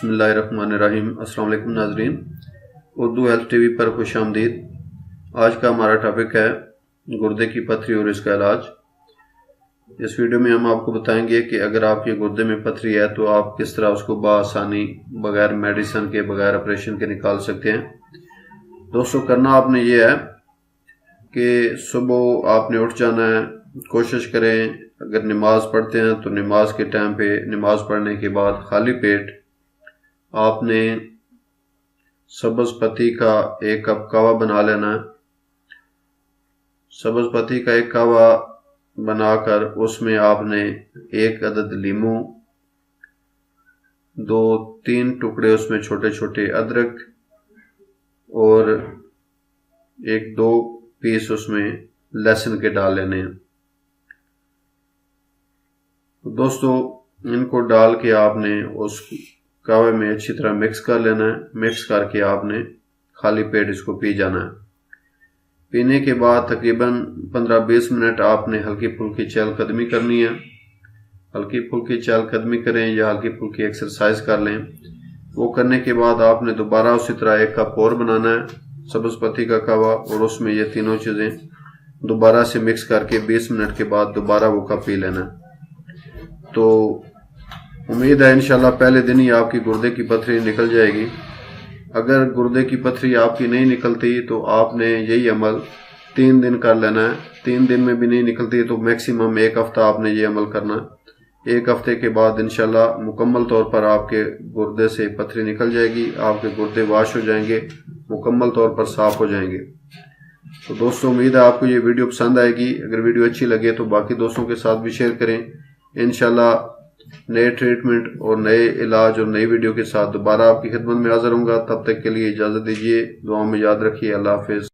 बिस्मिल्लाहिर्रहमानिर्रहीम। अस्सलाम वालेकुम नाजरीन, उर्दू हेल्थ टीवी पर खुश आमदीद। आज का हमारा टॉपिक है गुर्दे की पथरी और इसका इलाज। इस वीडियो में हम आपको बताएंगे कि अगर आपके गुर्दे में पथरी है तो आप किस तरह उसको बआसानी बगैर मेडिसिन के बगैर ऑपरेशन के निकाल सकते हैं। दोस्तों, करना आपने ये है कि सुबह आपने उठ जाना है। कोशिश करें अगर नमाज पढ़ते हैं तो नमाज के टाइम पे नमाज पढ़ने के बाद खाली पेट आपने सब्ज़ पत्ती का 1 कप कहवा बना लेना है। सब्ज़ पत्ती का 1 कहवा बनाकर उसमें आपने 1 अदद लीमू, 2-3 टुकड़े उसमें छोटे छोटे अदरक और 1-2 पीस उसमें लहसुन के डाल लेने हैं। दोस्तों, इनको डाल के आपने उस कहवे में अच्छी तरह मिक्स कर लेना है। मिक्स करके आपने खाली पेट इसको पी जाना है। पीने के बाद तकरीबन 15-20 मिनट आपने हल्की फुल्की चहलकदमी करनी है। हल्की फुल्की चहलकदमी करें या हल्की फुल्की एक्सरसाइज कर लें। वो करने के बाद आपने दोबारा उसी तरह 1 कप और बनाना है सब्ज़ पत्ती का कहवा, और उसमें ये तीनों चीज़ें दोबारा से मिक्स करके 20 मिनट के बाद दोबारा वो कप पी लेना है। तो उम्मीद है इंशाल्लाह पहले दिन ही आपकी गुर्दे की पथरी निकल जाएगी। अगर गुर्दे की पथरी आपकी नहीं निकलती तो आपने यही अमल 3 दिन कर लेना है। 3 दिन में भी नहीं निकलती तो मैक्सिमम 1 हफ्ता आपने ये अमल करना है। 1 हफ्ते के बाद इंशाल्लाह मुकम्मल तौर पर आपके गुर्दे से पथरी निकल जाएगी। आपके गुर्दे वाश हो जाएंगे, मुकम्मल तौर पर साफ हो जाएंगे। तो दोस्तों, उम्मीद है आपको ये वीडियो पसंद आएगी। अगर वीडियो अच्छी लगे तो बाकी दोस्तों के साथ भी शेयर करें। इंशाल्लाह नए ट्रीटमेंट और नए इलाज और नई वीडियो के साथ दोबारा आपकी खिदमत में हाजिर होऊंगा। तब तक के लिए इजाज़त दीजिए। दुआ में याद रखिए। अल्लाह हाफिज़।